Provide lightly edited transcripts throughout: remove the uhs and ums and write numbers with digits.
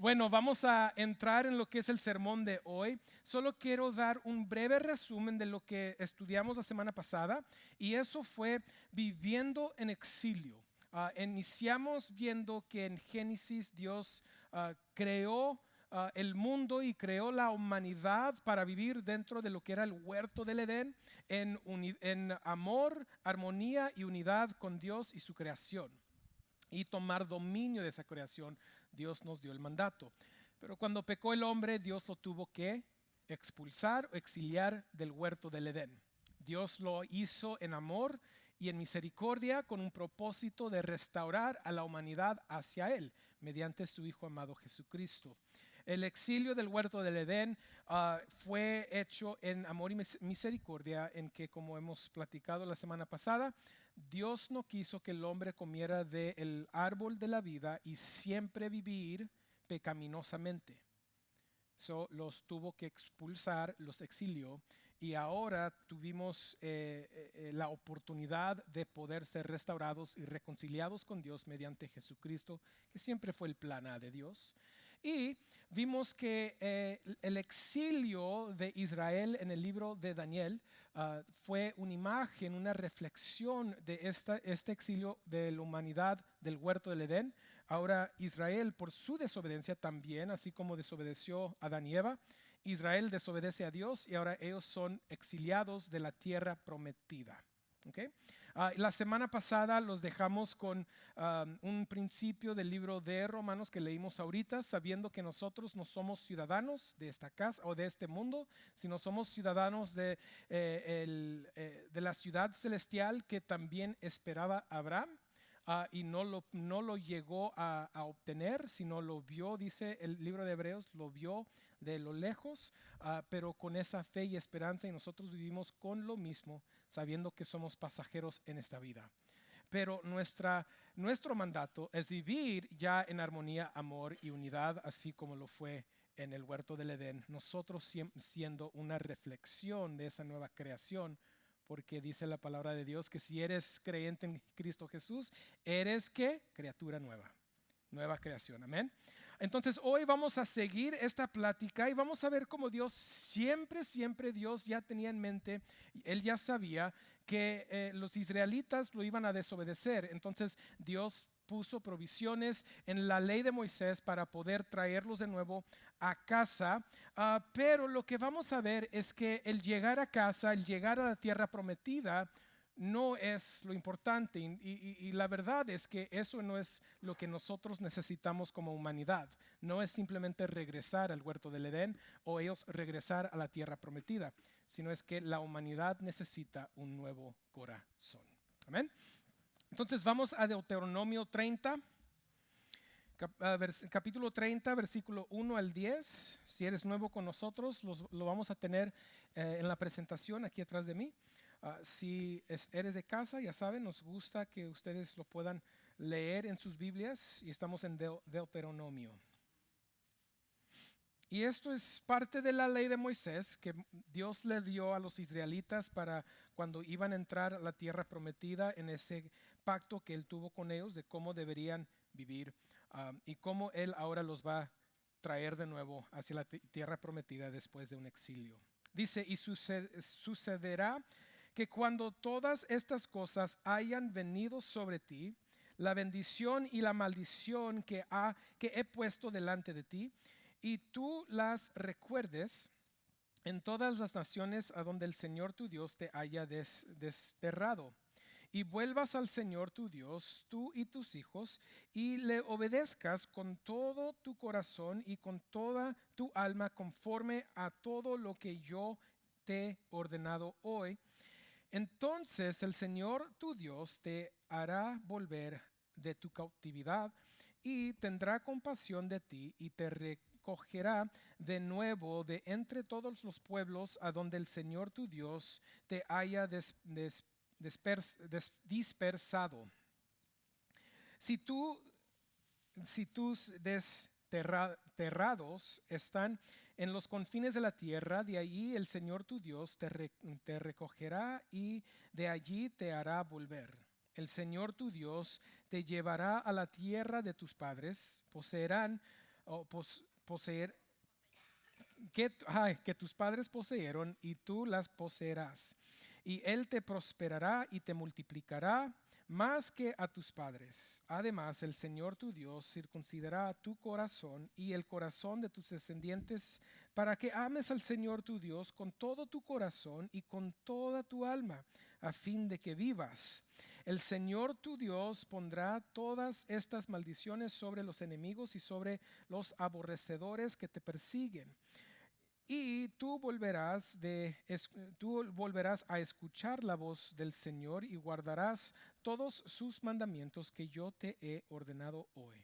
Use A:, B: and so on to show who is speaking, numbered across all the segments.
A: Bueno, vamos a entrar en lo que es el sermón de hoy. Solo quiero dar un breve resumen de lo que estudiamos la semana pasada y eso fue viviendo en exilio. Iniciamos viendo que en Génesis Dios creó el mundo y creó la humanidad para vivir dentro de lo que era el huerto del Edén en amor, armonía y unidad con Dios y su creación, y tomar dominio de esa creación. Dios nos dio el mandato, pero cuando pecó el hombre, Dios lo tuvo que expulsar o exiliar del huerto del Edén. Dios lo hizo en amor y en misericordia con un propósito de restaurar a la humanidad hacia Él mediante su Hijo amado Jesucristo. El exilio del huerto del Edén fue hecho en amor y misericordia, en que, como hemos platicado la semana pasada, Dios no quiso que el hombre comiera del árbol de la vida y siempre vivir pecaminosamente. Los tuvo que expulsar, los exilió, y ahora tuvimos la oportunidad de poder ser restaurados y reconciliados con Dios mediante Jesucristo, que siempre fue el plan A de Dios. Y vimos que el exilio de Israel en el libro de Daniel fue una imagen, una reflexión de este exilio de la humanidad del huerto del Edén. Ahora Israel, por su desobediencia también, así como desobedeció a Adán y Eva, Israel desobedece a Dios y ahora ellos son exiliados de la tierra prometida. Okay. La semana pasada los dejamos con un principio del libro de Romanos que leímos ahorita, sabiendo que nosotros no somos ciudadanos de esta casa o de este mundo, sino somos ciudadanos de la ciudad celestial que también esperaba Abraham. Y no lo llegó a obtener, sino lo vio, dice el libro de Hebreos, lo vio de lo lejos, pero con esa fe y esperanza, y nosotros vivimos con lo mismo, sabiendo que somos pasajeros en esta vida. Pero nuestro mandato es vivir ya en armonía, amor y unidad, así como lo fue en el huerto del Edén, nosotros siendo una reflexión de esa nueva creación, porque dice la palabra de Dios que si eres creyente en Cristo Jesús, eres ¿qué? Criatura nueva, nueva creación, amén. Entonces hoy vamos a seguir esta plática y vamos a ver cómo Dios siempre Dios ya tenía en mente, Él ya sabía que los israelitas lo iban a desobedecer. Entonces Dios puso provisiones en la ley de Moisés para poder traerlos de nuevo a casa, pero lo que vamos a ver es que el llegar a casa, el llegar a la tierra prometida, no es lo importante, y la verdad es que eso no es lo que nosotros necesitamos como humanidad. No es simplemente regresar al huerto del Edén o ellos regresar a la tierra prometida, sino es que la humanidad necesita un nuevo corazón. Amén. Entonces vamos a Deuteronomio 30, capítulo 30, versículo 1 al 10. Si eres nuevo con nosotros, lo vamos a tener en la presentación aquí atrás de mí. Si eres de casa, ya saben, nos gusta que ustedes lo puedan leer en sus Biblias, y estamos en Deuteronomio. Y esto es parte de la ley de Moisés que Dios le dio a los israelitas para cuando iban a entrar a la tierra prometida, en ese pacto que Él tuvo con ellos de cómo deberían vivir, y cómo Él ahora los va a traer de nuevo hacia la tierra prometida después de un exilio. Dice, y sucederá que cuando todas estas cosas hayan venido sobre ti, la bendición y la maldición que he puesto delante de ti, y tú las recuerdes en todas las naciones a donde el Señor tu Dios te haya desterrado, y vuelvas al Señor tu Dios, tú y tus hijos, y le obedezcas con todo tu corazón y con toda tu alma, conforme a todo lo que yo te he ordenado hoy. Entonces el Señor tu Dios te hará volver de tu cautividad y tendrá compasión de ti y te recogerá de nuevo de entre todos los pueblos a donde el Señor tu Dios te haya dispersado. Si tus desterrados están en los confines de la tierra, de allí el Señor tu Dios te recogerá y de allí te hará volver. El Señor tu Dios te llevará a la tierra de tus padres, poseerán o poseer, que tus padres poseyeron y tú las poseerás. Y él te prosperará y te multiplicará más que a tus padres. Además, el Señor tu Dios circuncidará tu corazón y el corazón de tus descendientes para que ames al Señor tu Dios con todo tu corazón y con toda tu alma, a fin de que vivas. El Señor tu Dios pondrá todas estas maldiciones sobre los enemigos y sobre los aborrecedores que te persiguen. Y tú volverás a escuchar la voz del Señor y guardarás todos sus mandamientos que yo te he ordenado hoy.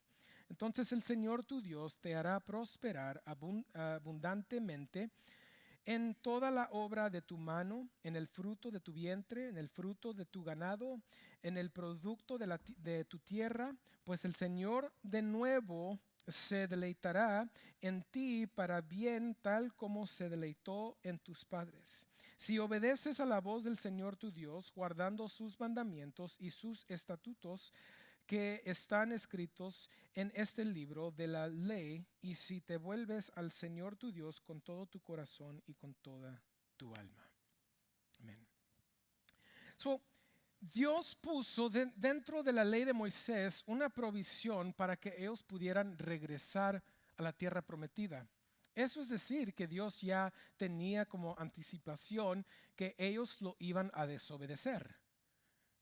A: Entonces el Señor tu Dios te hará prosperar abundantemente en toda la obra de tu mano, en el fruto de tu vientre, en el fruto de tu ganado, en el producto de tu tierra, pues el Señor de nuevo se deleitará en ti para bien, tal como se deleitó en tus padres. Si obedeces a la voz del Señor tu Dios, guardando sus mandamientos y sus estatutos que están escritos en este libro de la ley, y si te vuelves al Señor tu Dios con todo tu corazón y con toda tu alma. Amén. So, Dios puso dentro de la ley de Moisés una provisión para que ellos pudieran regresar a la tierra prometida. Eso es decir, que Dios ya tenía como anticipación que ellos lo iban a desobedecer.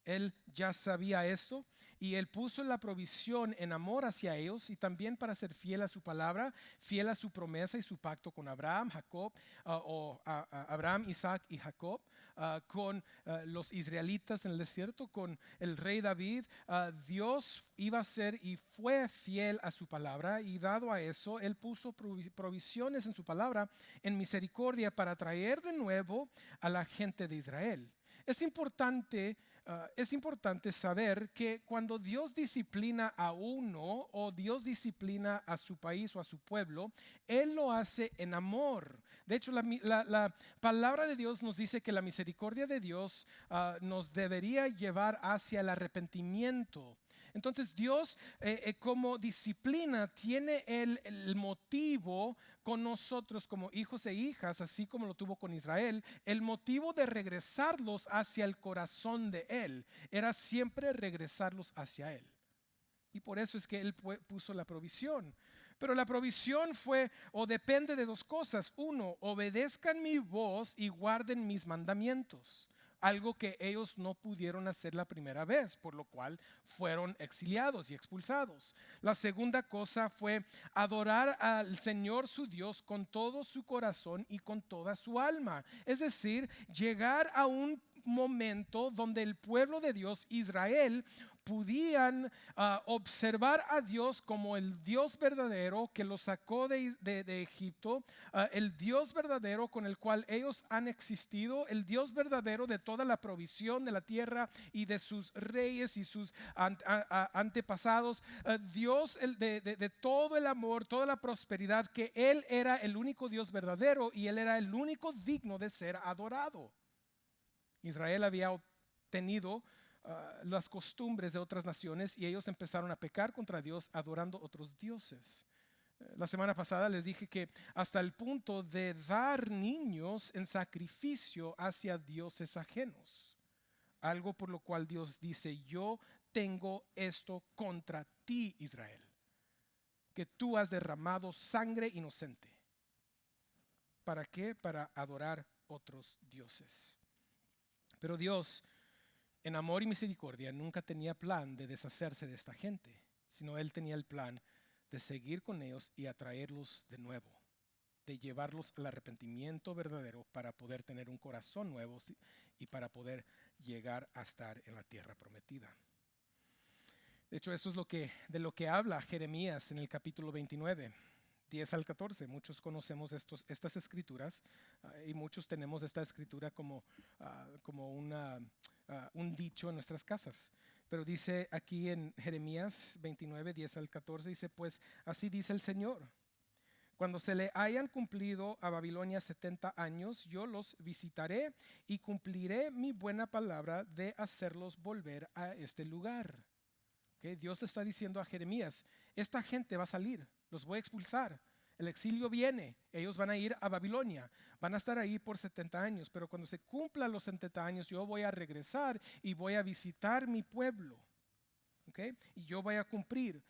A: Él ya sabía esto y él puso la provisión en amor hacia ellos y también para ser fiel a su palabra, fiel a su promesa y su pacto con Abraham, Jacob, Abraham, Isaac y Jacob, con los israelitas en el desierto, con el rey David. Dios iba a ser y fue fiel a su palabra, y dado a eso, él puso provisiones en su palabra en misericordia para traer de nuevo a la gente de Israel. Es importante saber que cuando Dios disciplina a uno o Dios disciplina a su país o a su pueblo, Él lo hace en amor. De hecho, la palabra de Dios nos dice que la misericordia de Dios nos debería llevar hacia el arrepentimiento. Entonces Dios como disciplina tiene el motivo con nosotros como hijos e hijas, así como lo tuvo con Israel. El motivo de regresarlos hacia el corazón de Él era siempre regresarlos hacia Él. Y por eso es que Él puso la provisión. Pero la provisión fue o depende de dos cosas. Uno, obedezcan mi voz y guarden mis mandamientos. Algo que ellos no pudieron hacer la primera vez, por lo cual fueron exiliados y expulsados. La segunda cosa fue adorar al Señor su Dios con todo su corazón y con toda su alma. Es decir, llegar a un momento donde el pueblo de Dios, Israel, podían observar a Dios como el Dios verdadero que los sacó de Egipto, el Dios verdadero con el cual ellos han existido, el Dios verdadero de toda la provisión de la tierra y de sus reyes y sus antepasados, Dios de todo el amor, toda la prosperidad, que Él era el único Dios verdadero y Él era el único digno de ser adorado. Israel había obtenido las costumbres de otras naciones y ellos empezaron a pecar contra Dios adorando otros dioses. La semana pasada les dije que hasta el punto de dar niños en sacrificio hacia dioses ajenos, algo por lo cual Dios dice: yo tengo esto contra ti, Israel, que tú has derramado sangre inocente. ¿Para qué? Para adorar otros dioses. Pero Dios, en amor y misericordia, nunca tenía plan de deshacerse de esta gente, sino Él tenía el plan de seguir con ellos y atraerlos de nuevo, de llevarlos al arrepentimiento verdadero para poder tener un corazón nuevo y para poder llegar a estar en la tierra prometida. De hecho, eso es de lo que habla Jeremías en el capítulo 29. 10 al 14, muchos conocemos estas escrituras y muchos tenemos esta escritura como un dicho en nuestras casas. Pero dice aquí en Jeremías 29, 10 al 14, dice: pues así dice el Señor: cuando se le hayan cumplido a Babilonia 70 años, yo los visitaré y cumpliré mi buena palabra de hacerlos volver a este lugar. ¿Okay? Dios está diciendo a Jeremías: esta gente va a salir. los voy a expulsar. El exilio viene, ellos van a ir a Babilonia, van a estar ahí por 70 años, pero cuando se cumplan los 70 años yo voy a regresar y voy a visitar mi pueblo. ¿Okay? Y yo voy a cumplir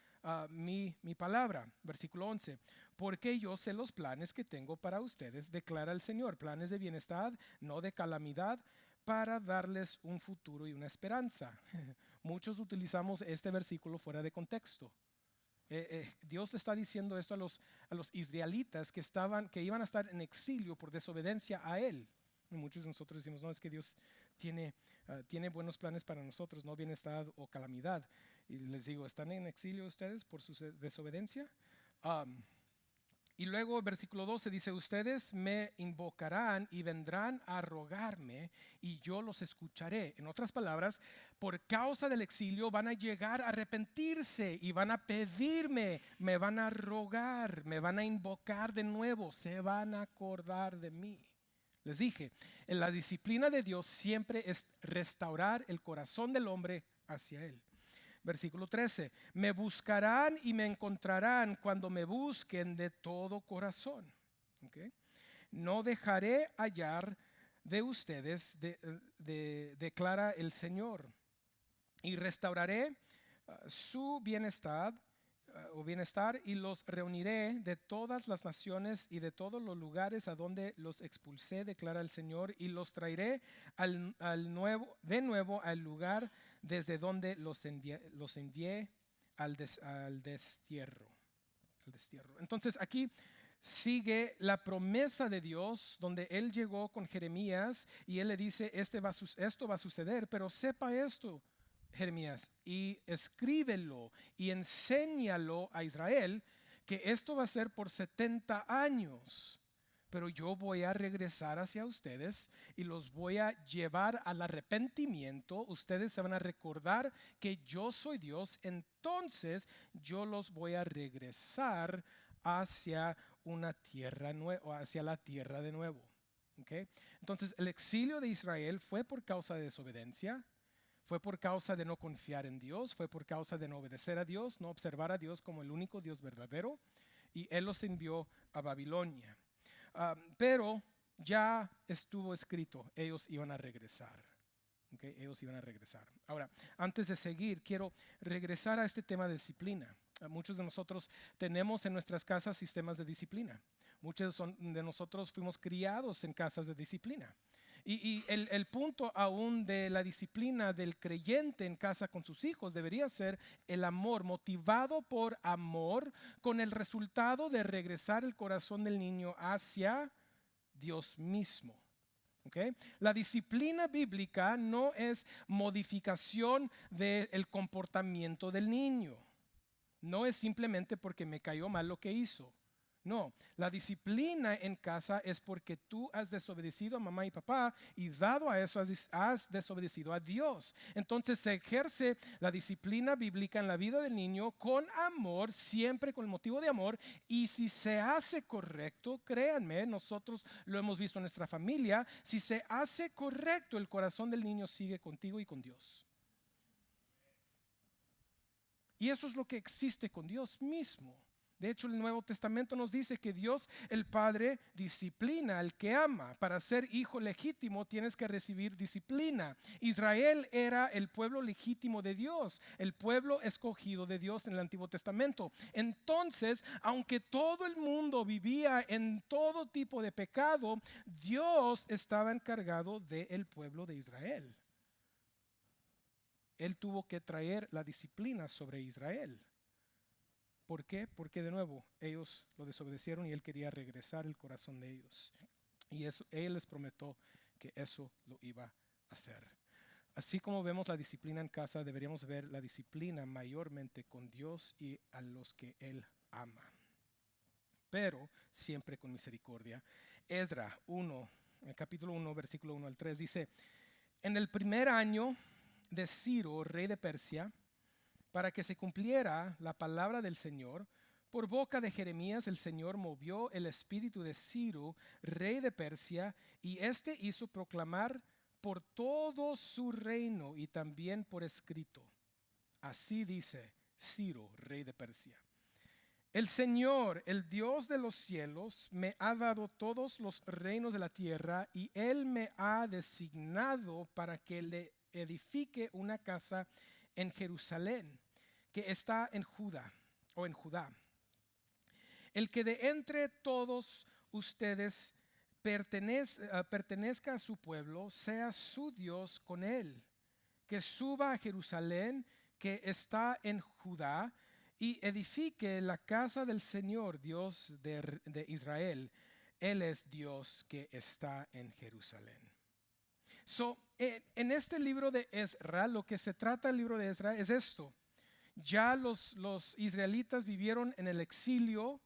A: mi palabra. Versículo 11. Porque yo sé los planes que tengo para ustedes, declara el Señor, planes de bienestar, no de calamidad, para darles un futuro y una esperanza. Muchos utilizamos este versículo fuera de contexto. Dios le está diciendo esto a los israelitas que iban a estar en exilio por desobediencia a Él. Y muchos de nosotros decimos, no, es que Dios tiene buenos planes para nosotros, no bienestar o calamidad. Y les digo, ¿están en exilio ustedes por su desobediencia? Y luego versículo 12 dice, ustedes me invocarán y vendrán a rogarme y yo los escucharé. En otras palabras, por causa del exilio van a llegar a arrepentirse y van a pedirme, me van a rogar, me van a invocar de nuevo, se van a acordar de mí. Les dije, en la disciplina de Dios siempre es restaurar el corazón del hombre hacia Él. Versículo 13, me buscarán y me encontrarán cuando me busquen de todo corazón. ¿Okay? No dejaré hallar de ustedes, declara el Señor, y restauraré su bienestar y los reuniré de todas las naciones y de todos los lugares a donde los expulsé, declara el Señor, y los traeré de nuevo al lugar desde donde los envié al destierro. Entonces aquí sigue la promesa de Dios, donde Él llegó con Jeremías y Él le dice, esto va a suceder, pero sepa esto, Jeremías, y escríbelo y enséñalo a Israel, que esto va a ser por 70 años. Pero yo voy a regresar hacia ustedes y los voy a llevar al arrepentimiento. Ustedes se van a recordar que yo soy Dios. Entonces yo los voy a regresar hacia una tierra nueva, hacia la tierra de nuevo. ¿Okay? Entonces el exilio de Israel fue por causa de desobediencia. Fue por causa de no confiar en Dios. Fue por causa de no obedecer a Dios, no observar a Dios como el único Dios verdadero. Y Él los envió a Babilonia. Pero ya estuvo escrito, ellos iban a regresar. Okay, ellos iban a regresar. Ahora, antes de seguir, quiero regresar a este tema de disciplina. Muchos de nosotros tenemos en nuestras casas sistemas de disciplina. Muchos de nosotros fuimos criados en casas de disciplina. Y el punto aún de la disciplina del creyente en casa con sus hijos debería ser el amor, motivado por amor, con el resultado de regresar el corazón del niño hacia Dios mismo. ¿Okay? La disciplina bíblica no es modificación del comportamiento del niño. No es simplemente porque me cayó mal lo que hizo. No, la disciplina en casa es porque tú has desobedecido a mamá y papá y dado a eso has desobedecido a Dios. Entonces se ejerce la disciplina bíblica en la vida del niño con amor, siempre con el motivo de amor. Y si se hace correcto, créanme, nosotros lo hemos visto en nuestra familia, si se hace correcto, el corazón del niño sigue contigo y con Dios. Y eso es lo que existe con Dios mismo. De hecho, el Nuevo Testamento nos dice que Dios, el Padre, disciplina al que ama. Para ser hijo legítimo tienes que recibir disciplina. Israel era el pueblo legítimo de Dios, el pueblo escogido de Dios en el Antiguo Testamento. Entonces, aunque todo el mundo vivía en todo tipo de pecado, Dios estaba encargado del pueblo de Israel. Él tuvo que traer la disciplina sobre Israel. ¿Por qué? Porque de nuevo ellos lo desobedecieron y Él quería regresar el corazón de ellos. Y eso, Él les prometió que eso lo iba a hacer. Así como vemos la disciplina en casa, deberíamos ver la disciplina mayormente con Dios y a los que Él ama. Pero siempre con misericordia. Esdras 1, en capítulo 1, versículo 1 al 3 dice: en el primer año de Ciro, rey de Persia, para que se cumpliera la palabra del Señor, por boca de Jeremías el Señor movió el espíritu de Ciro, rey de Persia, y éste hizo proclamar por todo su reino y también por escrito. Así dice Ciro, rey de Persia: El Señor, el Dios de los cielos, me ha dado todos los reinos de la tierra y Él me ha designado para que le edifique una casa en Jerusalén, que está en Judá o en Judá. El que de entre todos ustedes pertenezca a su pueblo, sea su Dios con él, que suba a Jerusalén, que está en Judá, y edifique la casa del Señor, Dios de Israel. Él es Dios que está en Jerusalén. En este libro de Ezra, lo que se trata el libro de Ezra es esto. Ya los israelitas vivieron en el exilio,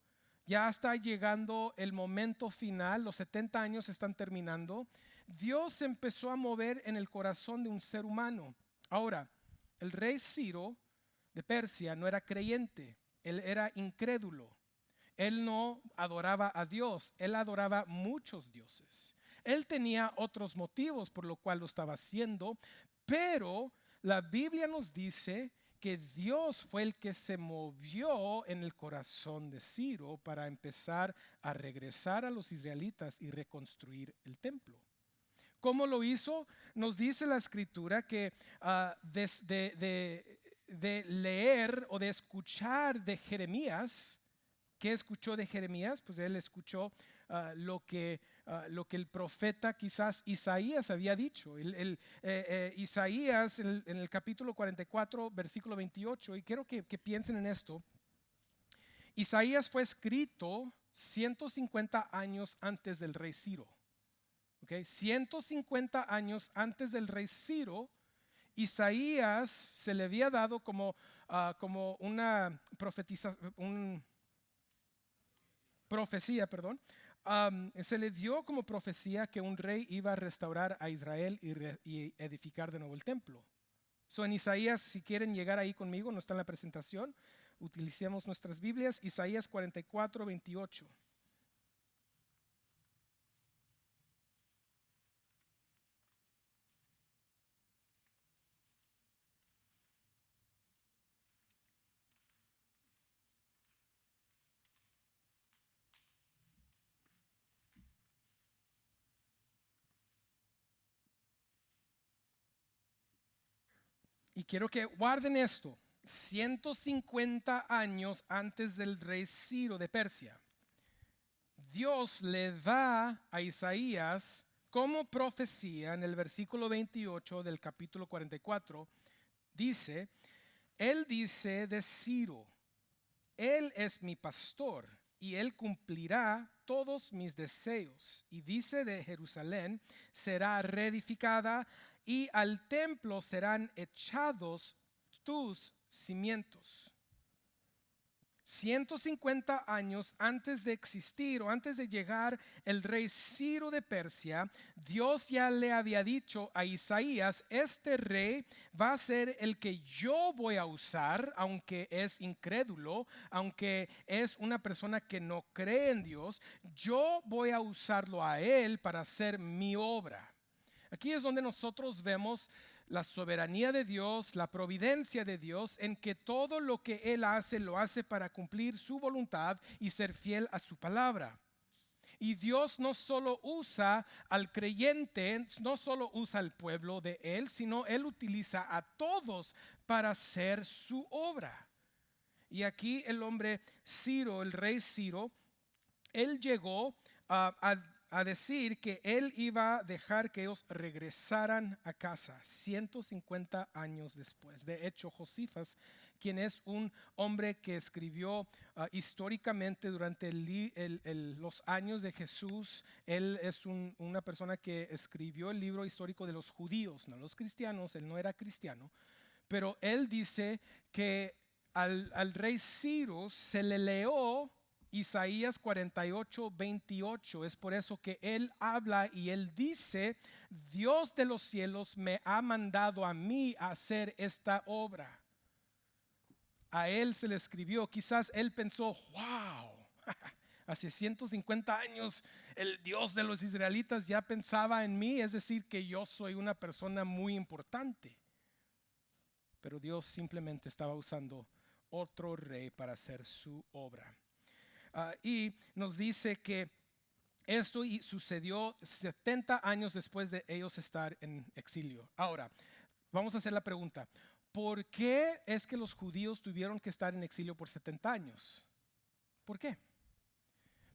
A: ya está llegando el momento final, los 70 años están terminando. Dios empezó a mover en el corazón de un ser humano. Ahora, el rey Ciro de Persia no era creyente, él era incrédulo. Él no adoraba a Dios, él adoraba muchos dioses. Él tenía otros motivos por lo cual lo estaba haciendo, pero la Biblia nos dice que Dios fue el que se movió en el corazón de Ciro para empezar a regresar a los israelitas y reconstruir el templo. ¿Cómo lo hizo? Nos dice la escritura que de leer o de escuchar de Jeremías. ¿Qué escuchó de Jeremías? Pues él escuchó lo que el profeta quizás Isaías había dicho. Isaías en el capítulo 44, versículo 28, y quiero que piensen en esto. Isaías fue escrito 150 años antes del rey Ciro. 150 años antes del rey Ciro, Isaías se le había dado como una profecía, se le dio como profecía que un rey iba a restaurar a Israel y edificar de nuevo el templo. En Isaías, si quieren llegar ahí conmigo, no está en la presentación, utilicemos nuestras Biblias, Isaías 44, 28. Y quiero que guarden esto. 150 años antes del rey Ciro de Persia, Dios le da a Isaías como profecía en el versículo 28 del capítulo 44. Dice, él dice de Ciro: él es mi pastor y él cumplirá todos mis deseos. Y dice de Jerusalén: será reedificada y al templo serán echados tus cimientos. 150 años antes de existir o antes de llegar el rey Ciro de Persia, Dios ya le había dicho a Isaías: este rey va a ser el que yo voy a usar, aunque es incrédulo, aunque es una persona que no cree en Dios, yo voy a usarlo a él para hacer mi obra. Aquí es donde nosotros vemos la soberanía de Dios, la providencia de Dios, en que todo lo que Él hace, lo hace para cumplir su voluntad y ser fiel a su palabra. Y Dios no solo usa al creyente, no solo usa al pueblo de Él, sino Él utiliza a todos para hacer su obra. Y aquí el hombre Ciro, el rey Ciro, él llegó a decir que él iba a dejar que ellos regresaran a casa 150 años después. De hecho, Josías, quien es un hombre que escribió históricamente durante los años de Jesús, él es una persona que escribió el libro histórico de los judíos, no los cristianos. Él no era cristiano, pero él dice que al rey Ciro se le leó Isaías 48, 28. Es por eso que él habla y él dice: Dios de los cielos me ha mandado a mí a hacer esta obra. A él se le escribió. Quizás él pensó: wow, hace 150 años el Dios de los israelitas ya pensaba en mí, es decir, que yo soy una persona muy importante. Pero Dios simplemente estaba usando otro rey para hacer su obra. Y nos dice que esto sucedió 70 años después de ellos estar en exilio. Ahora, vamos a hacer la pregunta. ¿Por qué es que los judíos tuvieron que estar en exilio por 70 años? ¿Por qué?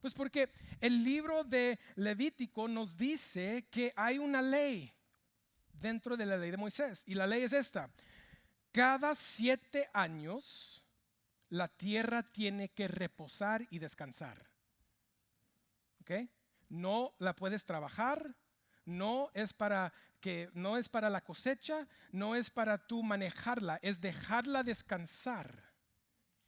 A: Pues porque el libro de Levítico nos dice que hay una ley dentro de la ley de Moisés. Y la ley es esta. Cada 7 años la tierra tiene que reposar y descansar. ¿Ok? No la puedes trabajar, no es para la cosecha, no es para tú manejarla, es dejarla descansar.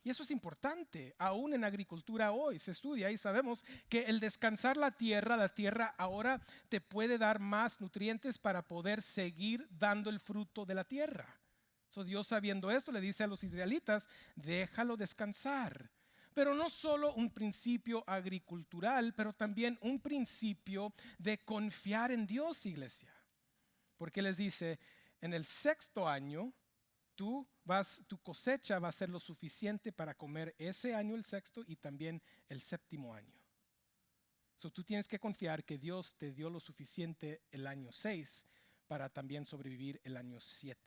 A: Y eso es importante, aún en agricultura hoy se estudia y sabemos que el descansar la tierra ahora te puede dar más nutrientes para poder seguir dando el fruto de la tierra. Dios, sabiendo esto, le dice a los israelitas, déjalo descansar. Pero no solo un principio agricultural, pero también un principio de confiar en Dios, iglesia. Porque les dice, en el 6º año, tu cosecha va a ser lo suficiente para comer ese año, el 6º, y también el 7º año. Tú tienes que confiar que Dios te dio lo suficiente el año 6 para también sobrevivir el año 7.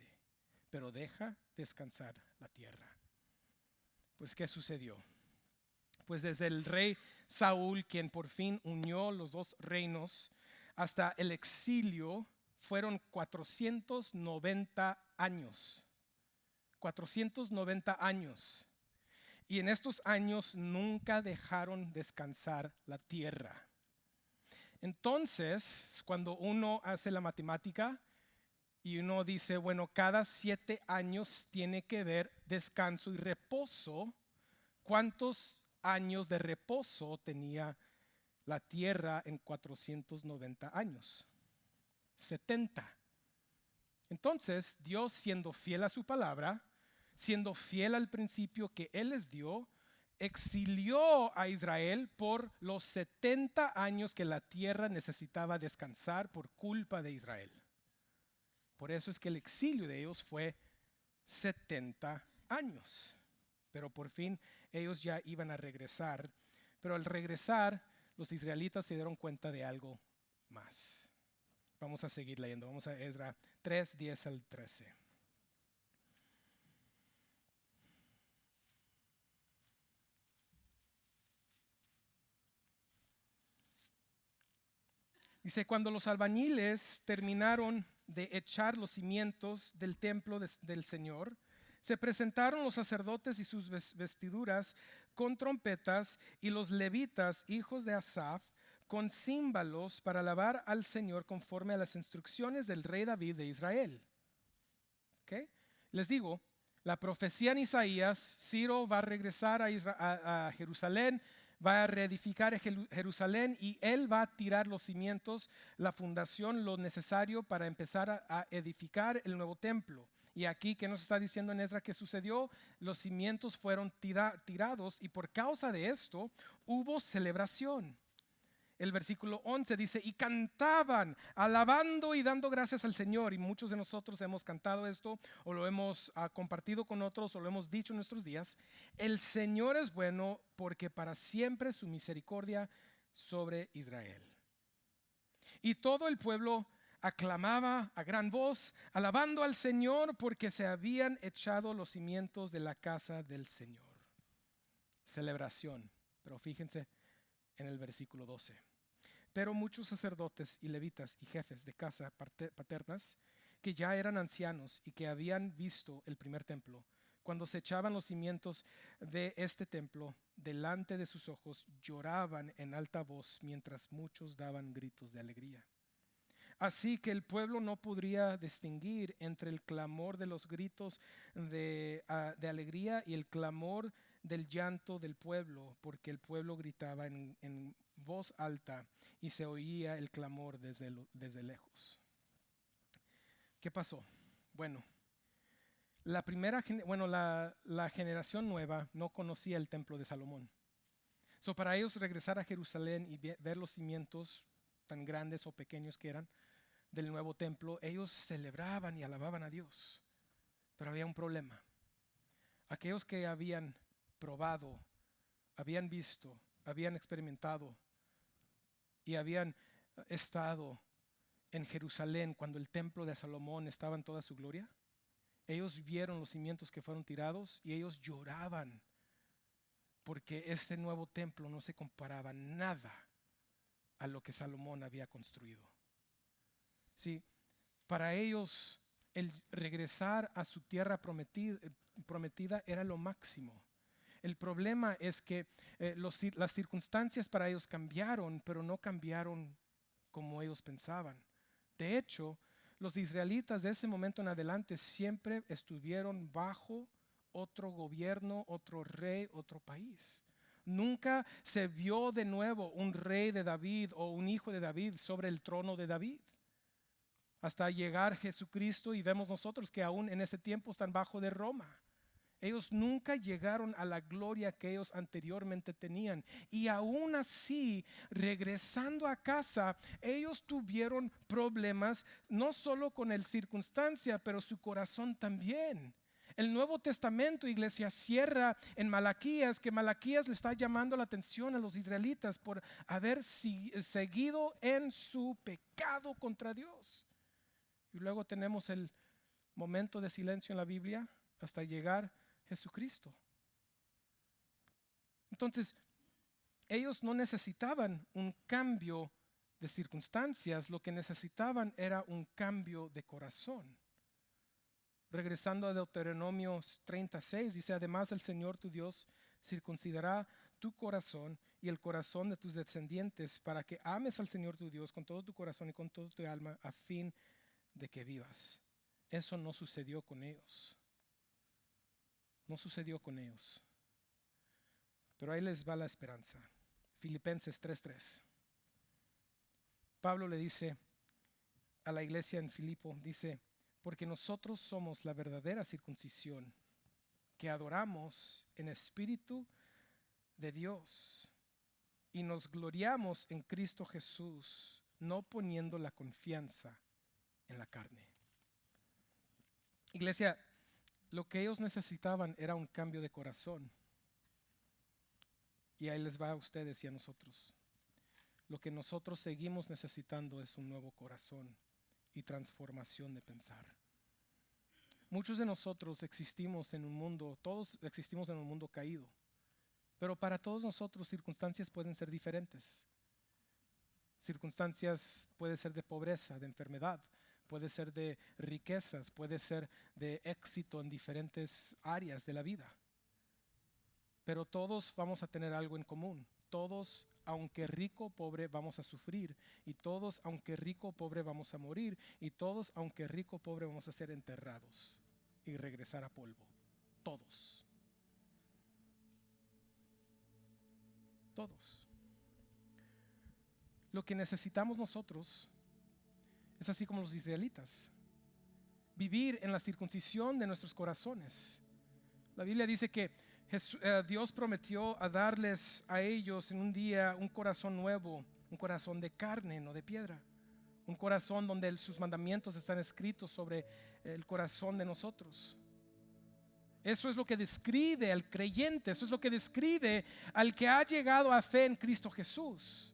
A: Pero deja descansar la tierra. Pues, ¿qué sucedió? Pues desde el rey Saúl, quien por fin unió los dos reinos, hasta el exilio fueron 490 años. 490 años. Y en estos años nunca dejaron descansar la tierra. Entonces, cuando uno hace la matemática y uno dice, bueno, cada 7 años tiene que ver descanso y reposo, ¿cuántos años de reposo tenía la tierra en 490 años? 70. Entonces, Dios, siendo fiel a su palabra, siendo fiel al principio que Él les dio, exilió a Israel por los 70 años que la tierra necesitaba descansar por culpa de Israel. Por eso es que el exilio de ellos fue 70 años. Pero por fin ellos ya iban a regresar. Pero al regresar, los israelitas se dieron cuenta de algo más. Vamos a seguir leyendo. Vamos a Esdras 3, 10 al 13. Dice, cuando los albañiles terminaron de echar los cimientos del templo del Señor, se presentaron los sacerdotes y sus vestiduras con trompetas, y los levitas, hijos de Asaf, con címbalos para alabar al Señor conforme a las instrucciones del rey David de Israel. ¿Okay? Les digo, la profecía en Isaías, Ciro va a regresar a Jerusalén, va a reedificar Jerusalén, y él va a tirar los cimientos, la fundación, lo necesario para empezar a edificar el nuevo templo. Y aquí, ¿qué nos está diciendo en Esdras que sucedió? Los cimientos fueron tirados, y por causa de esto hubo celebración. El versículo 11 dice, y cantaban, alabando y dando gracias al Señor. Y muchos de nosotros hemos cantado esto, o lo hemos compartido con otros, o lo hemos dicho en nuestros días. El Señor es bueno, porque para siempre su misericordia sobre Israel. Y todo el pueblo aclamaba a gran voz, alabando al Señor, porque se habían echado los cimientos de la casa del Señor. Celebración. Pero fíjense en el versículo 12. Pero muchos sacerdotes y levitas y jefes de casa paternas, que ya eran ancianos y que habían visto el primer templo, cuando se echaban los cimientos de este templo delante de sus ojos, lloraban en alta voz, mientras muchos daban gritos de alegría. Así que el pueblo no podría distinguir entre el clamor de los gritos de alegría y el clamor del llanto del pueblo, porque el pueblo gritaba en voz alta y se oía el clamor desde lejos. ¿Qué pasó? Bueno, la generación nueva no conocía el templo de Salomón. Para ellos regresar a Jerusalén y ver los cimientos tan grandes o pequeños que eran del nuevo templo, ellos celebraban y alababan a Dios. Pero había un problema. aquellos que habían probado, habían visto, habían experimentado y habían estado en Jerusalén cuando el templo de Salomón estaba en toda su gloria, ellos vieron los cimientos que fueron tirados y ellos lloraban porque ese nuevo templo no se comparaba nada a lo que Salomón había construido. Sí, para ellos el regresar a su tierra prometida era lo máximo. El problema es que las circunstancias para ellos cambiaron, pero no cambiaron como ellos pensaban. De hecho, los israelitas de ese momento en adelante siempre estuvieron bajo otro gobierno, otro rey, otro país. Nunca se vio de nuevo un rey de David o un hijo de David sobre el trono de David, hasta llegar Jesucristo, y vemos nosotros que aún en ese tiempo están bajo de Roma. Ellos nunca llegaron a la gloria que ellos anteriormente tenían, y aún así, regresando a casa, ellos tuvieron problemas no solo con el circunstancia, pero su corazón también. El Nuevo Testamento, iglesia, cierra en Malaquías, que Malaquías le está llamando la atención a los israelitas por haber seguido en su pecado contra Dios. Y luego tenemos el momento de silencio en la Biblia hasta llegar Jesucristo. Entonces, ellos no necesitaban un cambio de circunstancias, lo que necesitaban era un cambio de corazón. Regresando a Deuteronomio 36, dice: además el Señor tu Dios circuncidará tu corazón y el corazón de tus descendientes, para que ames al Señor tu Dios con todo tu corazón y con toda tu alma, a fin de que vivas. Eso no sucedió con ellos. No sucedió con ellos. Pero ahí les va la esperanza. Filipenses 3:3. Pablo le dice a la iglesia en Filipo, dice: porque nosotros somos la verdadera circuncisión, que adoramos en espíritu de Dios y nos gloriamos en Cristo Jesús, no poniendo la confianza en la carne. Iglesia, lo que ellos necesitaban era un cambio de corazón. Y ahí les va a ustedes y a nosotros. Lo que nosotros seguimos necesitando es un nuevo corazón y transformación de pensar. Muchos de nosotros existimos en un mundo, todos existimos en un mundo caído, pero para todos nosotros circunstancias pueden ser diferentes. Circunstancias puede ser de pobreza, de enfermedad, puede ser de riquezas, puede ser de éxito en diferentes áreas de la vida. Pero todos vamos a tener algo en común. Todos, aunque rico o pobre, vamos a sufrir. Y todos, aunque rico o pobre, vamos a morir. Y todos, aunque rico o pobre, vamos a ser enterrados y regresar a polvo. Todos. Todos. Lo que necesitamos nosotros es así como los israelitas: vivir en la circuncisión de nuestros corazones. La Biblia dice que Dios prometió a darles a ellos en un día un corazón nuevo, un corazón de carne, no de piedra, un corazón donde sus mandamientos están escritos sobre el corazón de nosotros. Eso es lo que describe al creyente, eso es lo que describe al que ha llegado a fe en Cristo Jesús.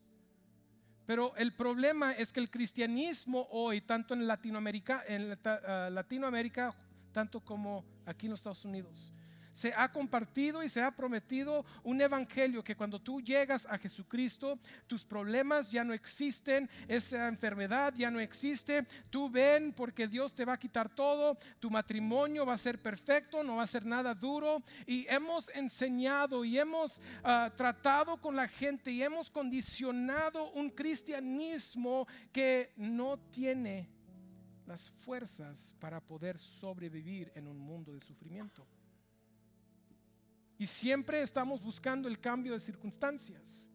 A: Pero el problema es que el cristianismo hoy, tanto en Latinoamérica, tanto como aquí en los Estados Unidos, se ha compartido y se ha prometido un evangelio que cuando tú llegas a Jesucristo, tus problemas ya no existen, esa enfermedad ya no existe, tú ven porque Dios te va a quitar todo, tu matrimonio va a ser perfecto, no va a ser nada duro. Y hemos enseñado y hemos tratado con la gente y hemos condicionado un cristianismo que no tiene las fuerzas para poder sobrevivir en un mundo de sufrimiento. Y siempre estamos buscando el cambio de circunstancias.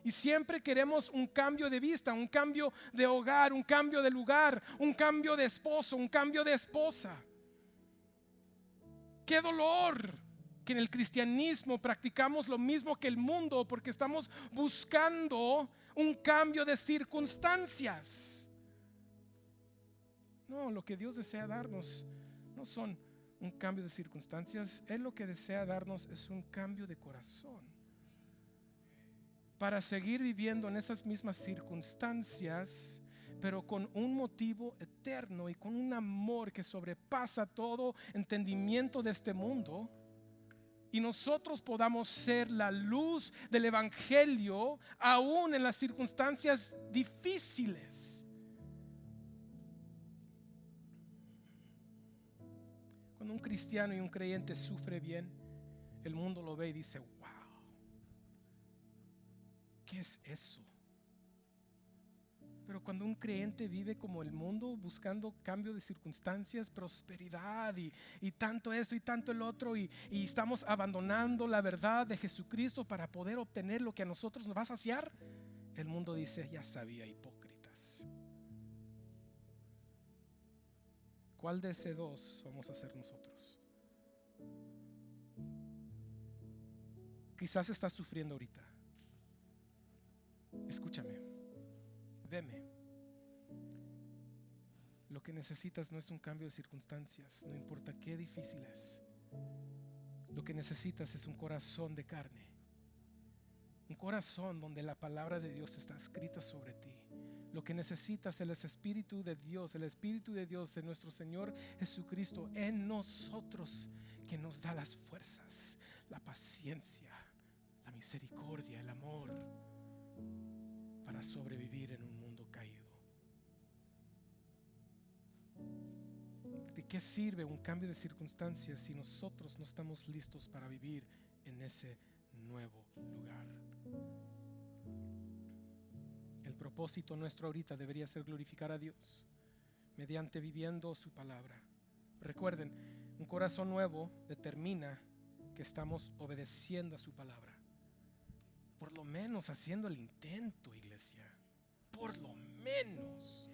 A: Y siempre queremos un cambio de vista, un cambio de hogar, un cambio de lugar, un cambio de esposo, un cambio de esposa. Qué dolor que en el cristianismo practicamos lo mismo que el mundo, porque estamos buscando un cambio de circunstancias. No, lo que Dios desea darnos no son un cambio de circunstancias. Él lo que desea darnos es un cambio de corazón, para seguir viviendo en esas mismas circunstancias, pero con un motivo eterno y con un amor que sobrepasa todo entendimiento de este mundo, y nosotros podamos ser la luz del evangelio aún en las circunstancias difíciles. Cuando un cristiano y un creyente sufre bien, el mundo lo ve y dice: wow, ¿qué es eso? Pero cuando un creyente vive como el mundo, buscando cambio de circunstancias, prosperidad y tanto esto y tanto el otro, y estamos abandonando la verdad de Jesucristo para poder obtener lo que a nosotros nos va a saciar, el mundo dice: ya sabía, hipócritas. ¿Cuál de ese dos vamos a ser nosotros? Quizás estás sufriendo ahorita. Escúchame, veme. Lo que necesitas no es un cambio de circunstancias, no importa qué difícil es. Lo que necesitas es un corazón de carne, un corazón donde la palabra de Dios está escrita sobre ti. Lo que necesitas es el Espíritu de Dios, el Espíritu de Dios, de nuestro Señor Jesucristo en nosotros, que nos da las fuerzas, la paciencia, la misericordia, el amor, para sobrevivir en un mundo caído. ¿De qué sirve un cambio de circunstancias si nosotros no estamos listos para vivir en ese nuevo lugar? El propósito nuestro ahorita debería ser glorificar a Dios mediante viviendo su palabra. Recuerden, un corazón nuevo determina que estamos obedeciendo a su palabra. Por lo menos haciendo el intento, iglesia. Por lo menos.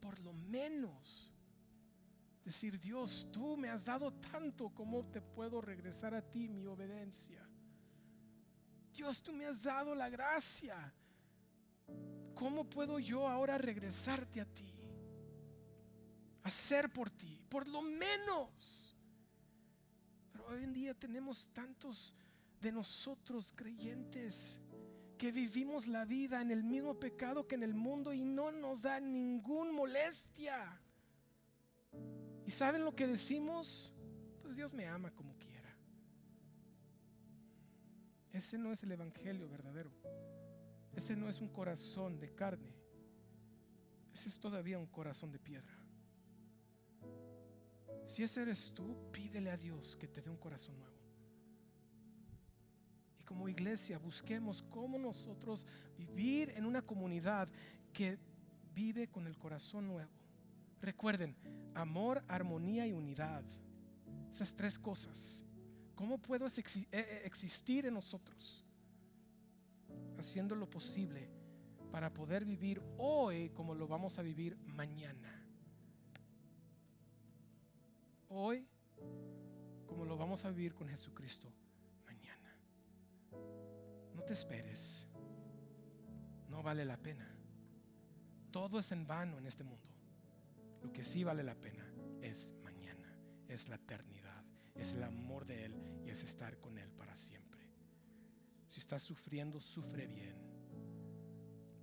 A: Por lo menos. Decir: Dios, tú me has dado tanto, ¿cómo te puedo regresar a ti mi obediencia? Dios, tú me has dado la gracia, ¿cómo puedo yo ahora regresarte a ti? Hacer por ti, por lo menos. Pero hoy en día tenemos tantos de nosotros creyentes que vivimos la vida en el mismo pecado que en el mundo y no nos da ninguna molestia. ¿Y saben lo que decimos? Pues Dios me ama como quiera. Ese no es el evangelio verdadero. Ese no es un corazón de carne. Ese es todavía un corazón de piedra. Si ese eres tú, pídele a Dios que te dé un corazón nuevo. Y como iglesia busquemos cómo nosotros vivir en una comunidad que vive con el corazón nuevo. Recuerden, amor, armonía y unidad. Esas tres cosas. ¿Cómo puedo existir en nosotros? Haciendo lo posible para poder vivir hoy como lo vamos a vivir mañana. Hoy como lo vamos a vivir con Jesucristo mañana. No te esperes. No vale la pena. Todo es en vano en este mundo. Lo que sí vale la pena es mañana, es la eternidad, es el amor de Él y es estar con Él para siempre. Si estás sufriendo, sufre bien.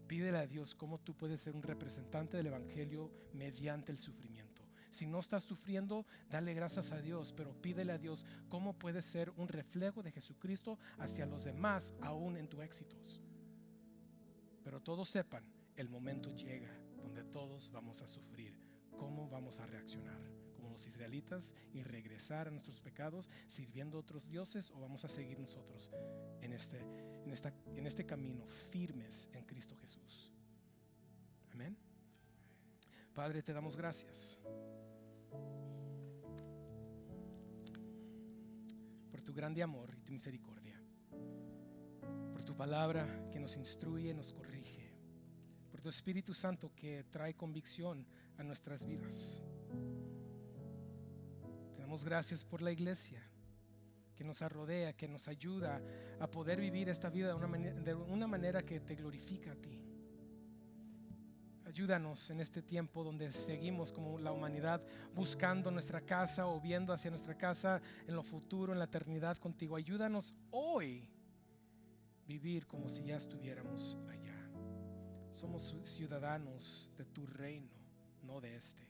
A: Pídele a Dios cómo tú puedes ser un representante del evangelio mediante el sufrimiento. Si no estás sufriendo, dale gracias a Dios, pero pídele a Dios cómo puedes ser un reflejo de Jesucristo hacia los demás, aún en tus éxitos. Pero todos sepan, el momento llega donde todos vamos a sufrir. ¿Cómo vamos a reaccionar? Como los israelitas, y regresar a nuestros pecados sirviendo a otros dioses, o vamos a seguir nosotros en este camino firmes en Cristo Jesús. Amén. Padre, te damos gracias por tu grande amor y tu misericordia, por tu palabra que nos instruye, nos corrige, por tu Espíritu Santo que trae convicción a nuestras vidas. Te damos gracias por la iglesia que nos rodea, que nos ayuda a poder vivir esta vida de una manera que te glorifica a ti. Ayúdanos en este tiempo donde seguimos como la humanidad buscando nuestra casa o viendo hacia nuestra casa en lo futuro, en la eternidad contigo. Ayúdanos hoy vivir como si ya estuviéramos allá. Somos ciudadanos de tu reino, no de este,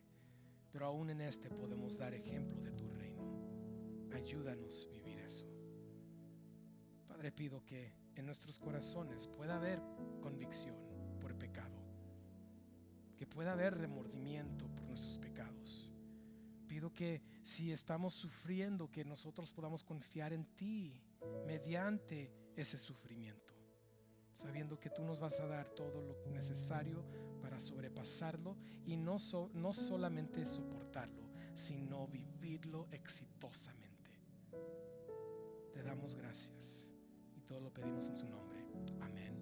A: pero aún en este podemos dar ejemplo de tu reino. Ayúdanos a vivir eso. Padre, pido que en nuestros corazones pueda haber convicción por pecado, que pueda haber remordimiento por nuestros pecados. Pido que si estamos sufriendo, que nosotros podamos confiar en ti mediante ese sufrimiento, sabiendo que tú nos vas a dar todo lo necesario para sobrepasarlo y no solamente soportarlo, sino vivirlo exitosamente. Te damos gracias y todo lo pedimos en su nombre. Amén.